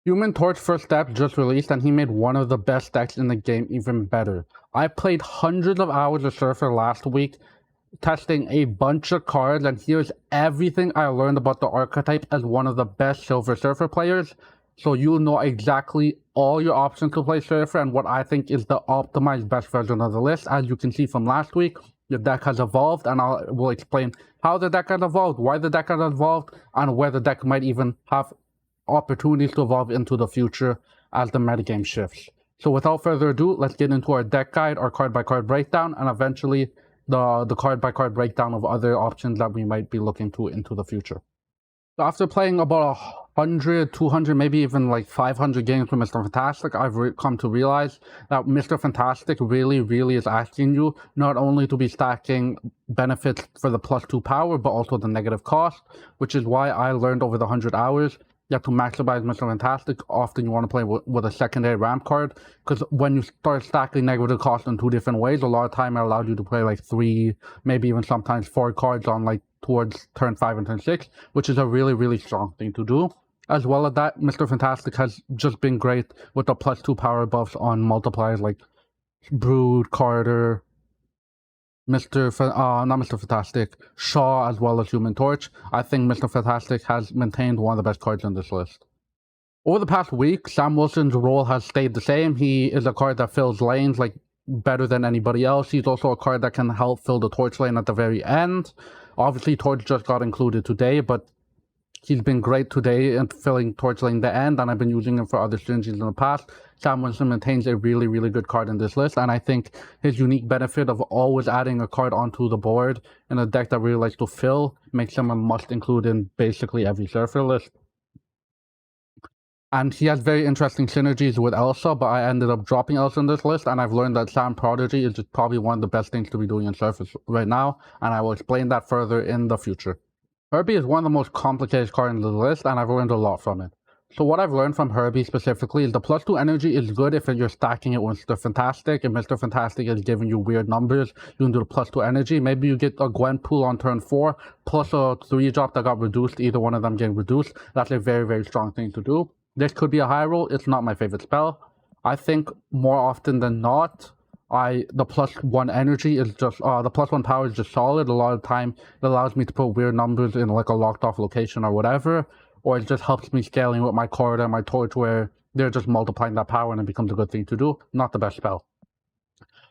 Human Torch First Step just released and he made one of the best decks in the game even better. I played hundreds of hours of Surfer last week, testing a bunch of cards, and here's everything I learned about the archetype as one of the best Silver Surfer players, so you'll know exactly all your options to play Surfer and what I think is the optimized best version of the list. As you can see from last week, the deck has evolved, and I will explain how the deck has evolved, why the deck has evolved, and where the deck might even have opportunities to evolve into the future as the metagame shifts. So without further ado, let's get into our deck guide, our card-by-card breakdown, and eventually the card-by-card breakdown of other options that we might be looking to into the future. So after playing about 100, 200, maybe even like 500 games with Mr. Fantastic, I've come to realize that Mr. Fantastic really is asking you not only to be stacking benefits for the +2 power, but also the negative cost, which is why I learned over the 100 hours you have to maximize Mr. Fantastic. Often you want to play with a secondary ramp card, because when you start stacking negative cost in 2 different ways, a lot of time it allows you to play like 3, maybe even sometimes 4 cards on like towards turn 5 and turn 6, which is a really strong thing to do. As well as that, Mr. Fantastic has just been great with the +2 power buffs on multipliers like Brood, Carter, not Mr. Fantastic, Shaw, as well as Human Torch. I think Mr. Fantastic has maintained one of the best cards on this list. Over the past week, Sam Wilson's role has stayed the same. He is a card that fills lanes like better than anybody else. He's also a card that can help fill the Torch lane at the very end. Obviously, Torch just got included today, but he's been great today in filling Torch lane the end, and I've been using him for other synergies in the past. Sam Wilson maintains a really good card in this list, and I think his unique benefit of always adding a card onto the board in a deck that really likes to fill makes him a must include in basically every Surfer list. And he has very interesting synergies with Elsa, but I ended up dropping Elsa in this list, and I've learned that Sam Prodigy is just probably one of the best things to be doing in Surface right now, and I will explain that further in the future. Herbie is one of the most complicated cards in the list, and I've learned a lot from it. So what I've learned from Herbie specifically is the +2 energy is good if you're stacking it with Mr. Fantastic. If Mr. Fantastic is giving you weird numbers, you can do the +2 energy. Maybe you get a Gwenpool on turn 4, plus a 3-drop that got reduced, either one of them getting reduced. That's a very strong thing to do. This could be a high roll. It's not my favorite spell. I think more often than not, the +1 energy is just, the +1 power is just solid. A lot of time it allows me to put weird numbers in like a locked off location or whatever, or it just helps me scaling with my card and my torch where they're just multiplying that power and it becomes a good thing to do. Not the best spell.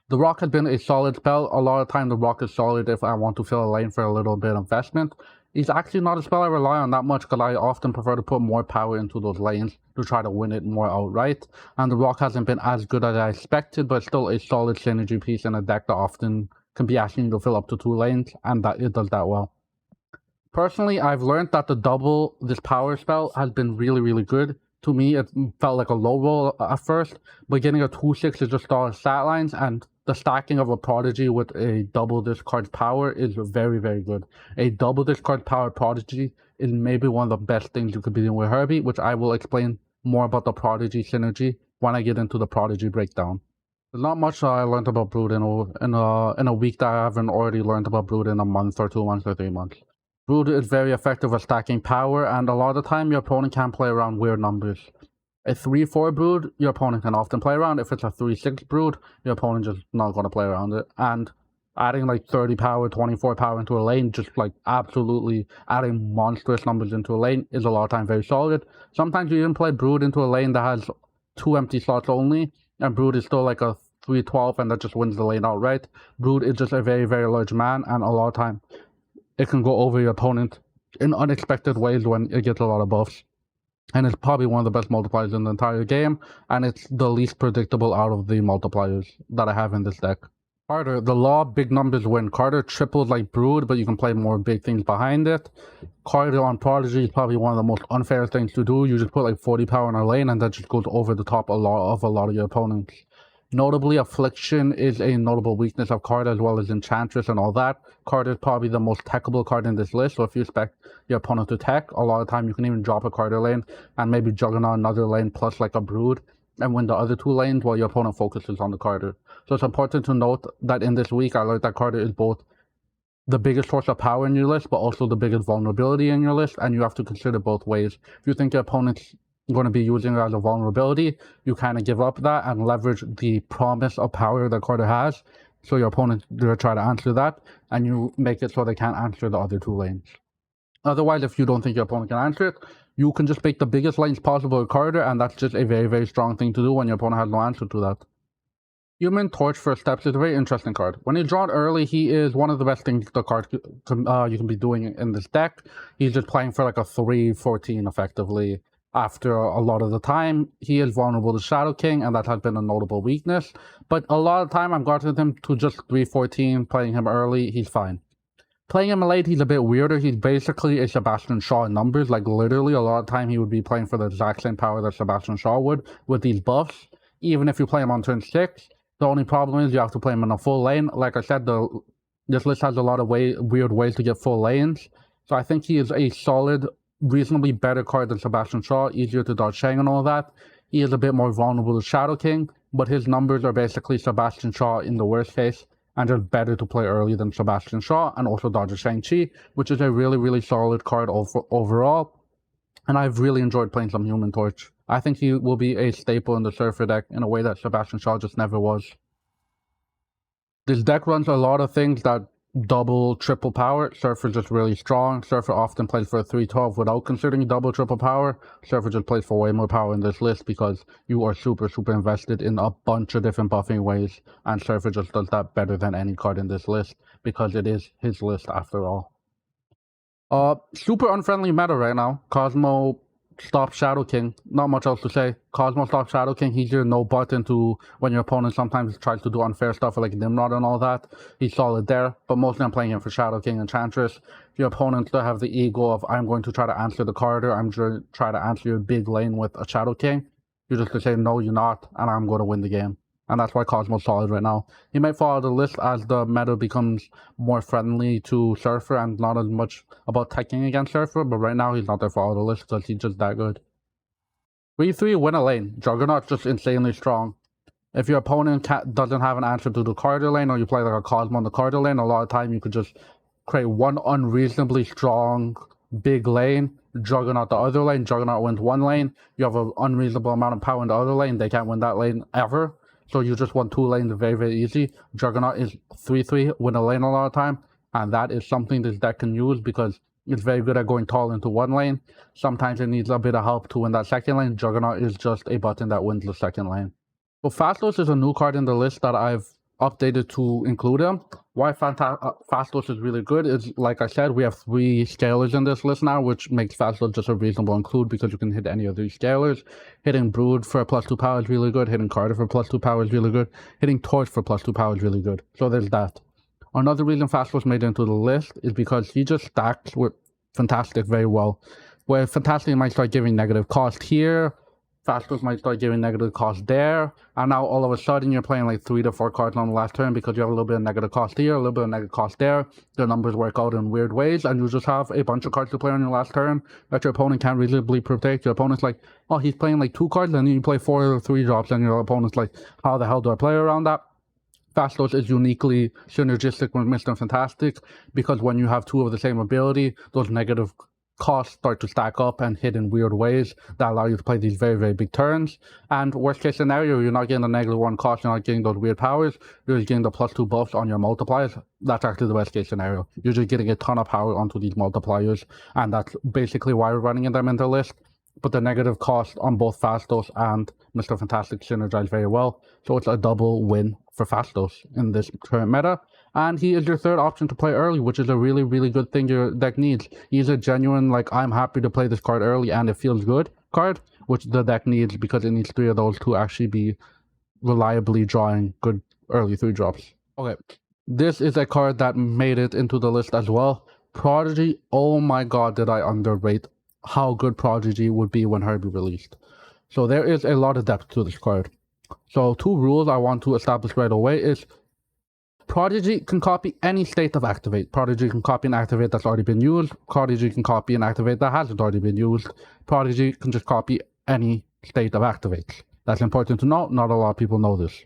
The rock has been a solid spell. A lot of time the rock is solid if I want to fill a lane for a little bit of investment. It's actually not a spell I rely on that much because I often prefer to put more power into those lanes to try to win it more outright. And the rock hasn't been as good as I expected, but still a solid synergy piece in a deck that often can be asking you to fill up to 2 lanes, and that it does that well. Personally, I've learned that the double this power spell has been really good. To me, it felt like a low roll at first, but getting a 2/6 is just all stat lines, and the stacking of a Prodigy with a double this card's power is very good. A double this card's power Prodigy is maybe one of the best things you could be doing with Herbie, which I will explain more about the Prodigy synergy when I get into the Prodigy breakdown. There's not much I learned about Brood in a week that I haven't already learned about Brood in a month or 2 months or 3 months. Brood is very effective at stacking power, and a lot of the time your opponent can play around weird numbers. A 3/4 Brood, your opponent can often play around. If it's a 3/6 Brood, your opponent just not going to play around it. And adding like 30 power, 24 power into a lane, just like absolutely adding monstrous numbers into a lane is a lot of time very solid. Sometimes you even play Brood into a lane that has 2 empty slots only, and Brood is still like a 3/12 and that just wins the lane outright. Brood is just a very large man, and a lot of time it can go over your opponent in unexpected ways when it gets a lot of buffs. And it's probably one of the best multipliers in the entire game, and it's the least predictable out of the multipliers that I have in this deck. Carter, the law big numbers win. Carter triples like Brood, but you can play more big things behind it. Carter on Prodigy is probably one of the most unfair things to do. You just put like 40 power in a lane, and that just goes over the top a lot of your opponents. Notably, Affliction is a notable weakness of Carter, as well as Enchantress and all that. Carter is probably the most techable card in this list, so if you expect your opponent to tech, a lot of time you can even drop a Carter lane and maybe Juggernaut another lane plus like a Brood and win the other 2 lanes while your opponent focuses on the Carter. So it's important to note that in this week I learned that Carter is both the biggest source of power in your list, but also the biggest vulnerability in your list, and you have to consider both ways. If you think your opponent's going to be using it as a vulnerability, you kind of give up that and leverage the promise of power that Carter has. So your opponent will try to answer that, and you make it so they can't answer the other two lanes. Otherwise, if you don't think your opponent can answer it, you can just make the biggest lanes possible with Carter, and that's just a very, very strong thing to do when your opponent has no answer to that. Human Torch First Steps is a very interesting card. When he's drawn early, he is one of the best things the card you can be doing in this deck. He's just playing for like a 3/14 effectively. After a lot of the time, he is vulnerable to Shadow King, and that has been a notable weakness. But a lot of the time, I've gotten him to just 3/14, playing him early, he's fine. Playing him late, he's a bit weirder. He's basically a Sebastian Shaw in numbers. Like, literally, a lot of time he would be playing for the exact same power that Sebastian Shaw would with these buffs. Even if you play him on turn 6, the only problem is you have to play him in a full lane. Like I said, this list has a lot of weird ways to get full lanes. So I think he is a solid, reasonably better card than Sebastian Shaw, easier to dodge Shang and all that. He is a bit more vulnerable to Shadow King, but his numbers are basically Sebastian Shaw in the worst case, and just better to play early than Sebastian Shaw, and also dodge Shang-Chi, which is a really, really solid card overall. And I've really enjoyed playing some Human Torch. I think he will be a staple in the Surfer deck in a way that Sebastian Shaw just never was. This deck runs a lot of things that double, triple power. Surfer just really strong. Surfer often plays for a 3/12 without considering double, triple power. Surfer just plays for way more power in this list because you are super, super invested in a bunch of different buffing ways. And Surfer just does that better than any card in this list because it is his list after all. Super unfriendly meta right now. Cosmo stops Shadow King. Not much else to say. Cosmo stops Shadow King. He's your no button to when your opponent sometimes tries to do unfair stuff like Nimrod and all that. He's solid there, but mostly I'm playing him for Shadow King and Enchantress. If your opponent still have the ego of I'm going to try to answer the Carter, I'm going to try to answer your big lane with a Shadow King, you're just going to say no, you're not, and I'm going to win the game. And that's why Cosmo's solid right now. He might fall out of the list as the meta becomes more friendly to Surfer and not as much about teching against Surfer, but right now he's not there for all the list because he's just that good. 3/3, win a lane. Juggernaut's just insanely strong. If your opponent doesn't have an answer to the Carter lane, or you play like a Cosmo on the Carter lane, a lot of time you could just create one unreasonably strong big lane, Juggernaut the other lane, Juggernaut wins one lane, you have an unreasonable amount of power in the other lane, they can't win that lane ever. So you just won 2 lanes very, very easy. Juggernaut is 3/3, win a lane a lot of time. And that is something this deck can use because it's very good at going tall into one lane. Sometimes it needs a bit of help to win that second lane. Juggernaut is just a button that wins the second lane. So Phastos is a new card in the list that I've updated to include him. Why Phastos is really good is, like I said, we have 3 scalers in this list now, which makes Phastos just a reasonable include because you can hit any of these scalers. Hitting Brood for +2 power is really good. Hitting Carter for +2 power is really good. Hitting Torch for +2 power is really good. So there's that. Another reason Phastos made it into the list is because he just stacks with Fantastic very well. Where Fantastic might start giving negative cost here, Phastos might start giving negative cost there, and now all of a sudden you're playing like 3 to 4 cards on the last turn because you have a little bit of negative cost here, a little bit of negative cost there. The numbers work out in weird ways, and you just have a bunch of cards to play on your last turn that your opponent can't reasonably protect. Your opponent's like, oh, he's playing like 2 cards, and then you play 4 or 3 drops, and your opponent's like, how the hell do I play around that? Phastos is uniquely synergistic with Mr. Fantastic because when you have 2 of the same ability, those negative costs start to stack up and hit in weird ways that allow you to play these very, very big turns. And worst case scenario, you're not getting the -1 cost, you're not getting those weird powers, you're just getting the +2 buffs on your multipliers. That's actually the best case scenario. You're just getting a ton of power onto these multipliers, and that's basically why we're running them in the list. But the negative cost on both Phastos and Mr. Fantastic synergize very well, so it's a double win for Phastos in this current meta. And he is your 3rd option to play early, which is a really, really good thing your deck needs. He's a genuine, like, I'm happy to play this card early and it feels good card, which the deck needs because it needs 3 of those to actually be reliably drawing good early 3 drops. Okay, this is a card that made it into the list as well. Prodigy, oh my god, did I underrate how good Prodigy would be when Herbie released. So there is a lot of depth to this card. So 2 rules I want to establish right away is Prodigy can copy any state of activate. Prodigy can copy and activate that's already been used. Prodigy can copy and activate that hasn't already been used. Prodigy can just copy any state of activates. That's important to know. Not a lot of people know this.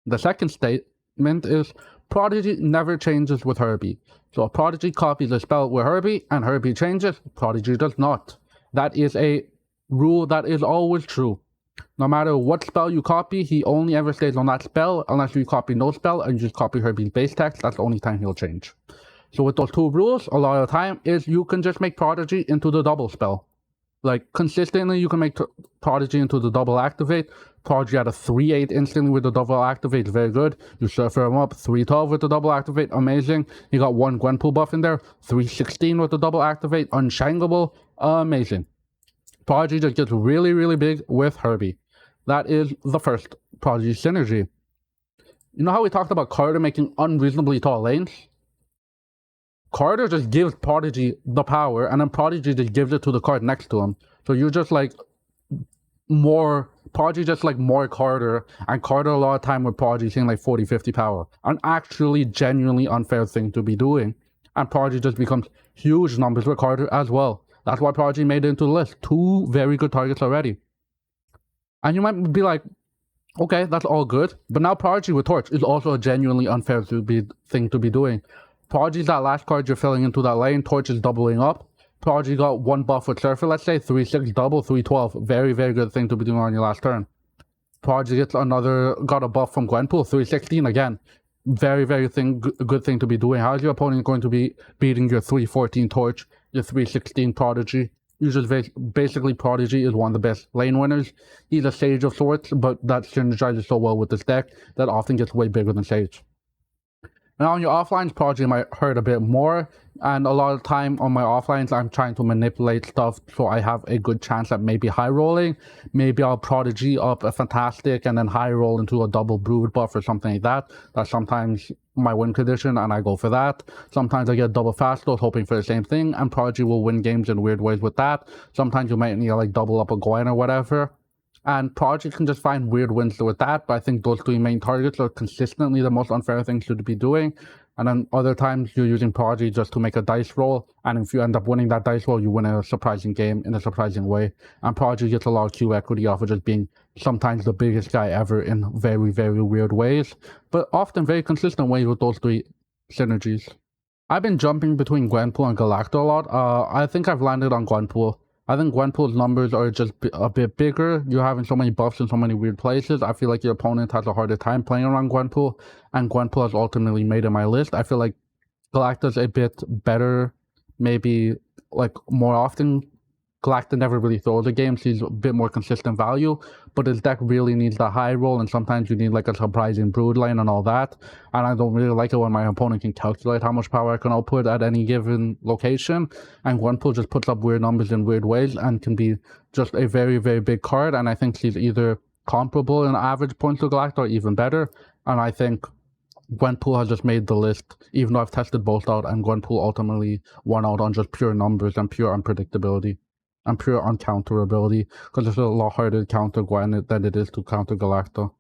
The second statement is Prodigy never changes with Herbie. So if Prodigy copies a spell with Herbie and Herbie changes, Prodigy does not. That is a rule that is always true. No matter what spell you copy, he only ever stays on that spell unless you copy no spell and you just copy Herbie's base text. That's the only time he'll change. So with those two rules, a lot of the time is you can just make Prodigy into the double spell. Like, consistently, you can make Prodigy into the double activate. Prodigy at a 3-8 instantly with the double activate, very good. You surfer him up, 3-12 with the double activate, amazing. You got one Gwenpool buff in there, 3-16 with the double activate, unshankable, amazing. Prodigy just gets really, really big with Herbie. That is the first Prodigy synergy. You know how we talked about Carter making unreasonably tall lanes? Carter just gives Prodigy the power, and then Prodigy just gives it to the card next to him. So you're just like Prodigy just like more Carter, and Carter a lot of time with Prodigy seeing like 40-50 power. An actually genuinely unfair thing to be doing. And Prodigy just becomes huge numbers with Carter as well. That's why Prodigy made it into the list. 2 very good targets already. And you might be like, okay, that's all good. But now Prodigy with Torch is also a genuinely unfair thing to be doing. Prodigy's that last card you're filling into that lane. Torch is doubling up. Prodigy got 1 buff with Surfer, let's say. 3-6 double, 3-12. Very, very good thing to be doing on your last turn. Prodigy gets got a buff from Gwenpool. 3-16 again. Very, very good thing to be doing. How is your opponent going to be beating your 3-14 Torch, your 3-16 Prodigy? Basically, Prodigy is one of the best lane winners. He's a Sage of sorts, but that synergizes so well with this deck that often gets way bigger than Sage. Now on your offlines, Prodigy might hurt a bit more, and a lot of time on my offlines, I'm trying to manipulate stuff so I have a good chance at maybe high rolling. Maybe I'll Prodigy up a Fantastic and then high roll into a double Brood buff or something like that. That's sometimes my win condition, and I go for that. Sometimes I get double Phastos, hoping for the same thing, and Prodigy will win games in weird ways with that. Sometimes you might need to like double up a Gwen or whatever. And Prodigy can just find weird wins with that, but I think those 3 main targets are consistently the most unfair things to be doing. And then other times you're using Prodigy just to make a dice roll, and if you end up winning that dice roll, you win a surprising game in a surprising way. And Prodigy gets a lot of Q equity off of just being sometimes the biggest guy ever in very, very weird ways, but often very consistent ways with those 3 synergies. I've been jumping between Gwenpool and Galacto a lot. I think I've landed on Gwenpool. I think Gwenpool's numbers are just a bit bigger. You're having so many buffs in so many weird places. I feel like your opponent has a harder time playing around Gwenpool, and Gwenpool has ultimately made it my list. I feel like Galacta's a bit better, maybe like more often. Galacta never really throws a game, so he's a bit more consistent value, but his deck really needs the high roll, and sometimes you need like a surprising Brood lane and all that, and I don't really like it when my opponent can calculate how much power I can output at any given location, and Gwenpool just puts up weird numbers in weird ways and can be just a very, very big card, and I think she's either comparable in average points to Galacta or even better, and I think Gwenpool has just made the list, even though I've tested both out, and Gwenpool ultimately won out on just pure numbers and pure unpredictability. And pure uncounterability, because it's a lot harder to counter Gwen than it is to counter Galacta.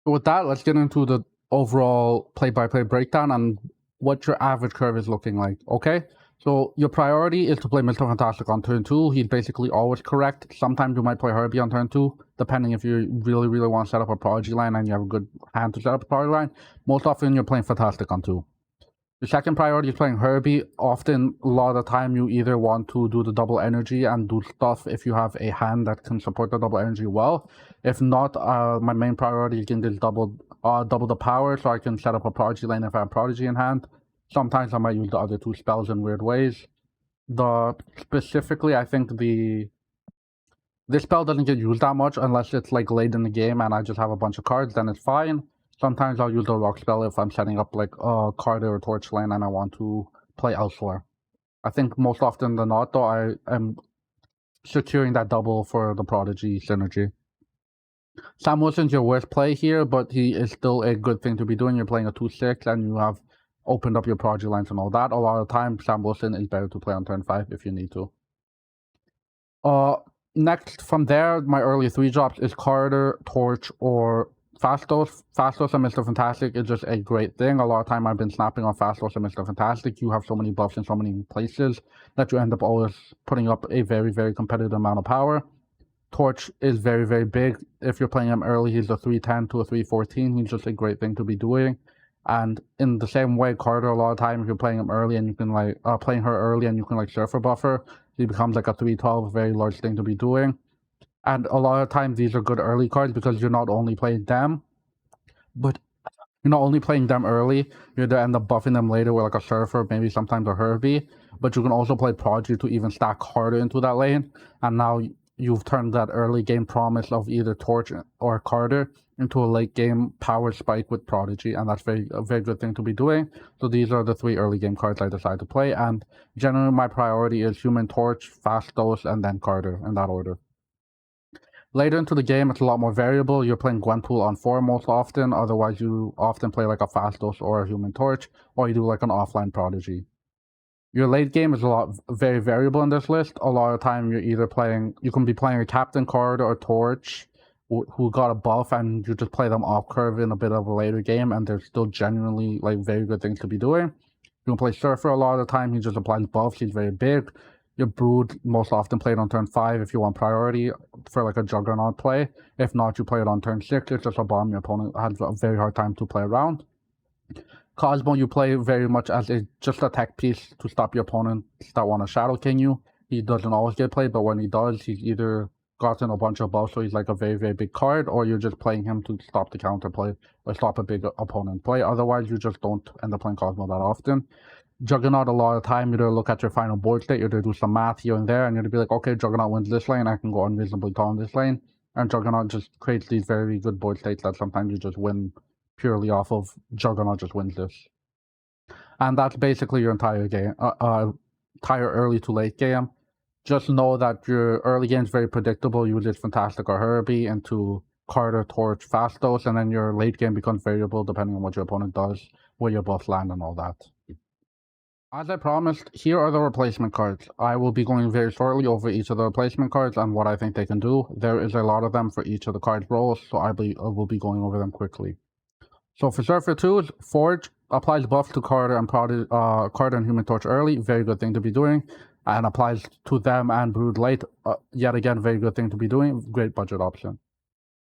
With that, let's get into the overall play-by-play breakdown and what your average curve is looking like, okay? So your priority is to play Mr. Fantastic on turn 2. He's basically always correct. Sometimes you might play Herbie on turn 2, depending if you really, really want to set up a Prodigy line and you have a good hand to set up a Prodigy line. Most often you're playing Fantastic on 2. Your second priority is playing Herbie. Often, a lot of the time, you either want to do the double energy and do stuff if you have a hand that can support the double energy well. If not, my main priority is getting this double the power so I can set up a Prodigy lane if I have Prodigy in hand. Sometimes I might use the other 2 spells in weird ways. Specifically, I think this spell doesn't get used that much unless it's like late in the game and I just have a bunch of cards, then it's fine. Sometimes I'll use the rock spell if I'm setting up like a Carter or Torch lane and I want to play elsewhere. I think most often than not, though, I am securing that double for the Prodigy synergy. Sam Wilson's your worst play here, but he is still a good thing to be doing. You're playing a 2-6 and you have opened up your Prodigy lines and all that. A lot of the time, Sam Wilson is better to play on turn 5 if you need to. Next, from there, my early 3 drops is Carter, Torch, or Phastos. Phastos and Mr. Fantastic is just a great thing. A lot of time I've been snapping on Phastos and Mr. Fantastic. You have so many buffs in so many places that you end up always putting up a very, very competitive amount of power. Torch is very, very big. If you're playing him early, he's a 3-10 to a 3-14. He's just a great thing to be doing. And in the same way, Carter, a lot of time, if you're playing him early and you can playing her early and you can surfer buffer, he becomes like a 3-12, very large thing to be doing. And a lot of times these are good early cards because you're not only playing them, but you're not only playing them early, you're to end up buffing them later with like a Surfer, maybe sometimes a Herbie, but you can also play Prodigy to even stack harder into that lane. And now you've turned that early game promise of either Torch or Carter into a late game power spike with Prodigy, and that's a very good thing to be doing. So these are the 3 early game cards I decided to play, and generally my priority is Human Torch, Phastos, and then Carter in that order. Later into the game, it's a lot more variable. You're playing Gwenpool on 4 most often, otherwise you often play like a Phastos or a Human Torch, or you do like an offline Prodigy. Your late game is very variable in this list. A lot of time you're either you can be playing a Captain card or Torch who got a buff, and you just play them off curve in a bit of a later game, and they're still genuinely like very good things to be doing. You can play Surfer a lot of the time. He just applies buffs. He's very big. Your Brood most often played on turn 5 if you want priority for like a Juggernaut play. If not, you play it on turn 6. It's just a bomb your opponent has a very hard time to play around. Cosmo you play very much as just a tech piece to stop your opponents that want to Shadow King you. He doesn't always get played, but when he does, he's either gotten a bunch of buffs, so he's like a very big card, or you're just playing him to stop the counter play or stop a big opponent play. Otherwise, you just don't end up playing Cosmo that often. Juggernaut, a lot of time, you're to look at your final board state, you're to do some math here and there, and you're to be like, okay, Juggernaut wins this lane, I can go unreasonably tall in this lane. And Juggernaut just creates these very good board states that sometimes you just win purely off of Juggernaut just wins this. And that's basically your entire game, entire early to late game. Just know that your early game is very predictable. You use Fantastic or Herbie into Carter, Torch, Phastos, and then your late game becomes variable depending on what your opponent does, where your buffs land, and all that. As I promised, here are the replacement cards. I will be going very shortly over each of the replacement cards and what I think they can do. There is a lot of them for each of the cards roles, so I will be going over them quickly. So for Surfer 2, Forge applies buffs to Carter and Carter and Human Torch early, very good thing to be doing, and applies to them and Brood late, yet again, very good thing to be doing, great budget option.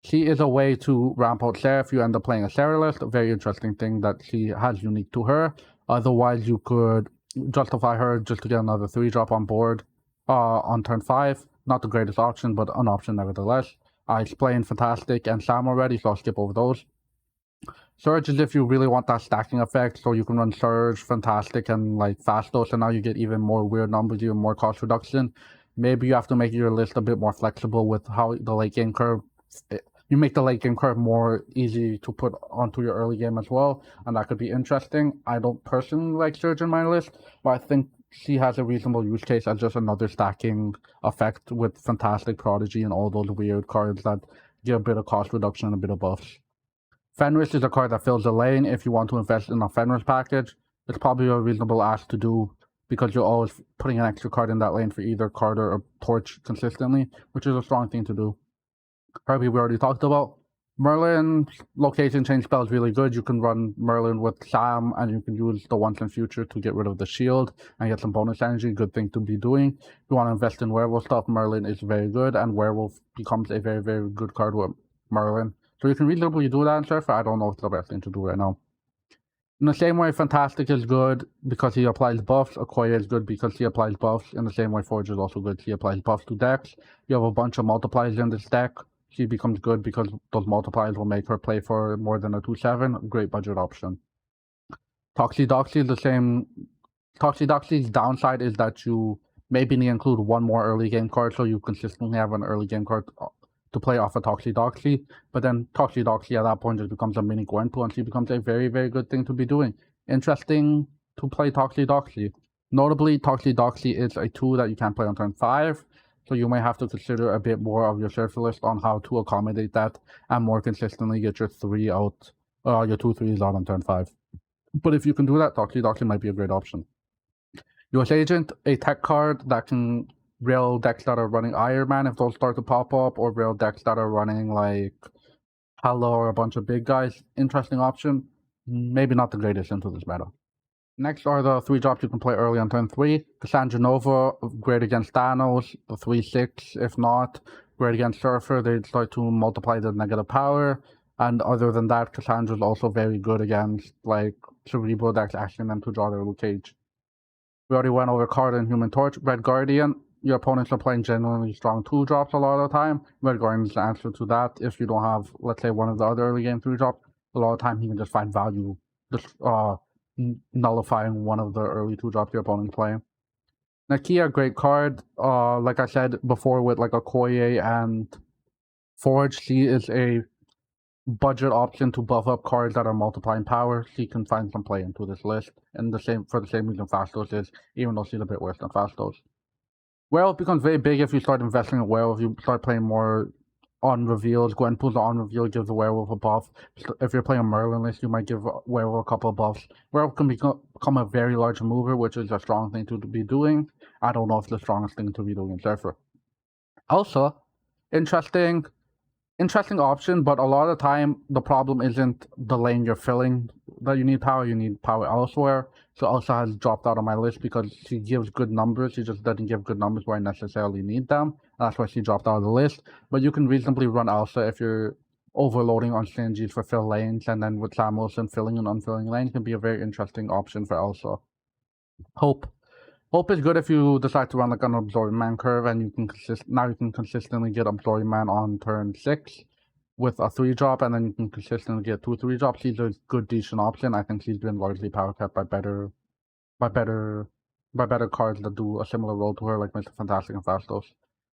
She is a way to ramp out Sarah if you end up playing a Sarah list, a very interesting thing that she has unique to her. Otherwise, you could justify her just to get another 3-drop on board on turn 5. Not the greatest option, but an option nevertheless. I explained Fantastic and Sam already, so I'll skip over those. Surge is if you really want that stacking effect, so you can run Surge, Fantastic, and like Phastos, and now you get even more weird numbers, even more cost reduction. Maybe you have to make your list a bit more flexible with how the late game curve. You make the late game curve more easy to put onto your early game as well, and that could be interesting. I don't personally like Surge in my list, but I think she has a reasonable use case as just another stacking effect with Fantastic, Prodigy, and all those weird cards that give a bit of cost reduction and a bit of buffs. Fenris is a card that fills the lane. If you want to invest in a Fenris package, it's probably a reasonable ask to do because you're always putting an extra card in that lane for either Carter or Torch consistently, which is a strong thing to do. Herbie we already talked about. Merlin's location change spell is really good. You can run Merlin with Sam, and you can use the once in future to get rid of the shield and get some bonus energy. Good thing to be doing. If you want to invest in werewolf stuff, Merlin is very good, and werewolf becomes a very good card with Merlin. So you can reasonably do that in Surfer. I don't know if it's the best thing to do right now. In the same way, Fantastic is good because he applies buffs. Okoye is good because he applies buffs. In the same way, Forge is also good. He applies buffs to decks. You have a bunch of multipliers in this deck. She becomes good because those multipliers will make her play for more than a 2/7. Great budget option. Toxidoxy is the same. Toxidoxy's downside is that you maybe need to include one more early game card so you consistently have an early game card to play off of Toxidoxy, but then Toxidoxy at that point just becomes a mini Gwenpool, and she becomes a very good thing to be doing. Interesting to play Toxidoxy. Notably, Toxidoxy is a tool that you can't play on turn 5, so you may have to consider a bit more of your Surfer list on how to accommodate that and more consistently get your 2 3s out on turn 5. But if you can do that, Toxidoxy might be a great option. US Agent, a tech card that can rail decks that are running Iron Man if those start to pop up, or rail decks that are running like Hello or a bunch of big guys. Interesting option. Maybe not the greatest into this meta. Next are the 3-drops you can play early on turn 3. Cassandra Nova, great against Thanos. The 3/6, if not, great against Surfer. They start to multiply the negative power. And other than that, Cassandra's also very good against like Cerebral decks, asking them to draw their Luke Cage. We already went over Carter and Human Torch. Red Guardian, your opponents are playing genuinely strong 2-drops a lot of the time, Red Guardian's the answer to that. If you don't have, let's say, one of the other early game 3-drops, a lot of the time he can just find value, just nullifying one of the early 2-drops your opponent's playing. Nakia, great card. Like I said before, with like a Koye and Forge, she is a budget option to buff up cards that are multiplying power. She can find some play into this list, and for the same reason Phastos is, even though she's a bit worse than Phastos. Werewolf becomes very big if you start investing in Werewolf. You start playing more on reveals. Gwenpool's on reveal gives the Werewolf a buff. If you're playing a Merlin list, you might give Werewolf a couple of buffs. Werewolf can become a very large mover, which is a strong thing to be doing. I don't know if it's the strongest thing to be doing in Surfer. Also, interesting option, but a lot of the time the problem isn't the lane you're filling that you need power elsewhere. So Elsa has dropped out of my list because she gives good numbers, she just doesn't give good numbers where I necessarily need them. That's why she dropped out of the list. But you can reasonably run Elsa if you're overloading on synergies for fill lanes, and then with Sam Wilson filling and unfilling lanes can be a very interesting option for Elsa. Hope is good if you decide to run like an Absorbing Man curve, and you can consistently get Absorbing Man on turn 6 with a 3-drop, and then you can consistently get 2 3-drops. She's a good, decent option. I think she's been largely power kept by better cards that do a similar role to her, like Mr. Fantastic and Phastos.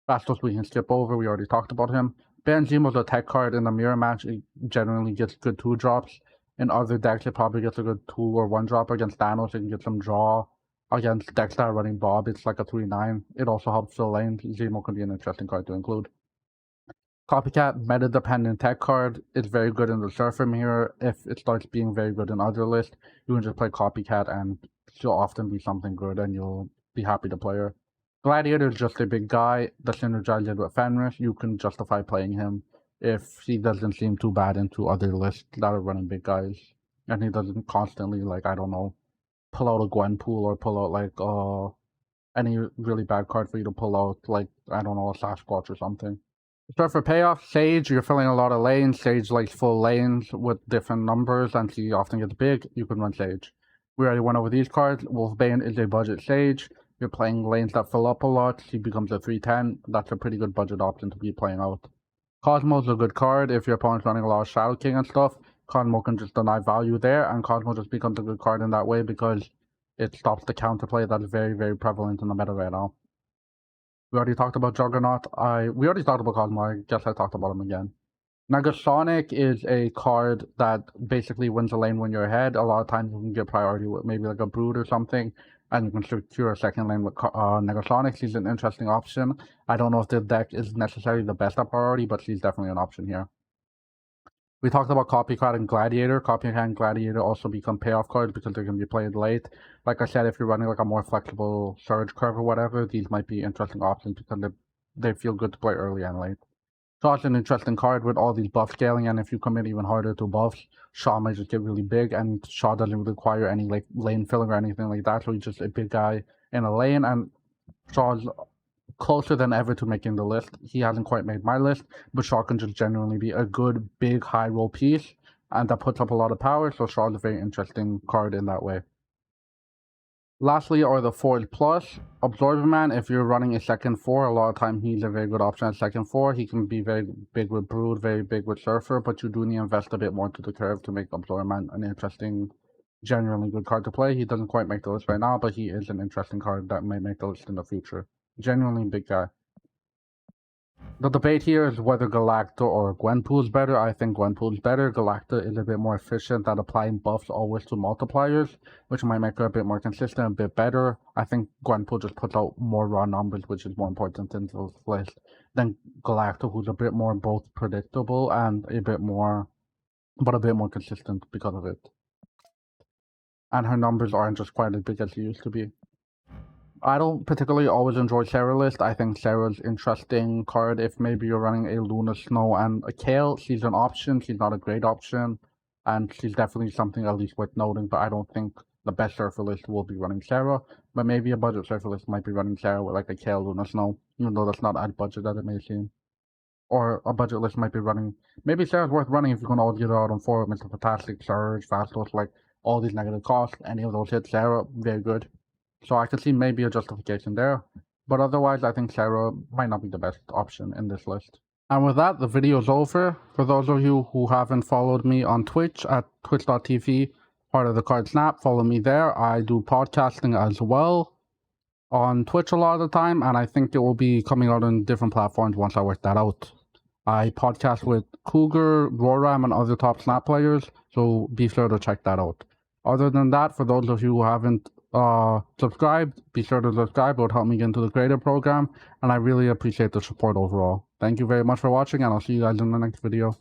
Phastos we can skip over. We already talked about him. Benzimo's a tech card in the mirror match. It generally gets good 2-drops. In other decks, it probably gets a good 2 or 1-drop. Against Thanos, it can get some draw. Against decks that are running Bob, it's like a 3-9. It also helps fill lanes. Zemo can be an interesting card to include. Copycat, meta-dependent tech card. It's very good in the Surfer mirror. If it starts being very good in other lists, you can just play Copycat and she'll often be something good and you'll be happy to play her. Gladiator is just a big guy. The synergized with Fenris, you can justify playing him if he doesn't seem too bad into other lists that are running big guys. And he doesn't constantly, like, I don't know, pull out a Gwenpool or pull out like any really bad card for you to pull out, like, I don't know, a Sasquatch or something. So for payoff, Sage, you're filling a lot of lanes. Sage likes full lanes with different numbers, and she often gets big. You can run Sage. We already went over these cards. Wolfbane is a budget Sage. You're playing lanes that fill up a lot. She becomes a 3/10. That's a pretty good budget option to be playing out. Cosmo's a good card if your opponent's running a lot of Shadow King and stuff. Cosmo can just deny value there, and Cosmo just becomes a good card in that way because it stops the counterplay that is very, very prevalent in the meta right now. We already talked about Juggernaut. We already talked about Cosmo. I guess I talked about him again. Negasonic is a card that basically wins a lane when you're ahead. A lot of times you can get priority with maybe like a Brood or something, and you can secure a second lane with Negasonic. She's an interesting option. I don't know if the deck is necessarily the best at priority, but she's definitely an option here. We talked about Copycat and Gladiator. Copycat and Gladiator also become payoff cards because they're going to be played late. Like I said, if you're running like a more flexible surge curve or whatever, these might be interesting options because they feel good to play early and late. Shaw's an interesting card with all these buff scaling, and if you commit even harder to buffs, Shaw might just get really big, and Shaw doesn't require any like lane filling or anything like that, so he's just a big guy in a lane, and Shaw's closer than ever to making the list. He hasn't quite made my list, but Shaw can just genuinely be a good, big, high roll piece, and that puts up a lot of power, so Shaw's a very interesting card in that way. Lastly are the Forge Plus. Absorbing Man, if you're running a second 4, a lot of time he's a very good option at second 4. He can be very big with Brood, very big with Surfer, but you do need to invest a bit more into the curve to make Absorbing Man an interesting, genuinely good card to play. He doesn't quite make the list right now, but he is an interesting card that may make the list in the future. Genuinely big guy. The debate here is whether Galacta or Gwenpool is better. I think Gwenpool is better. Galacta is a bit more efficient at applying buffs always to multipliers, which might make her a bit more consistent, a bit better. I think Gwenpool just puts out more raw numbers, which is more important in this list than Galacta, who's a bit more both predictable and a bit more consistent because of it. And her numbers aren't just quite as big as they used to be. I don't particularly always enjoy Sarah list. I think Sarah's interesting card if maybe you're running a Luna, Snow, and a Kale. She's an option. She's not a great option. And she's definitely something at least worth noting, but I don't think the best Surfer list will be running Sarah. But maybe a budget Surfer list might be running Sarah with like a Kale, Luna, Snow, even though that's not as budget as it may seem. Or a budget list might be running... Maybe Sarah's worth running if you're going to all get out on 4 with Mr. Fantastic, Surge, Phastos, like all these negative costs. Any of those hit Sarah, very good. So I could see maybe a justification there. but otherwise I think Sarah might not be the best option in this list. And with that, the video is over. For those of you who haven't followed me on Twitch at twitch.tv, part of the Card Snap, follow me there. I do podcasting as well on Twitch a lot of the time, and I think it will be coming out on different platforms once I work that out. I podcast with Cougar, Roram, and other top Snap players, so be sure to check that out. Other than that, for those of you who haven't subscribed, be sure to subscribe. It would help me get into the creator program, and I really appreciate the support overall. Thank you very much for watching, and I'll see you guys in the next video.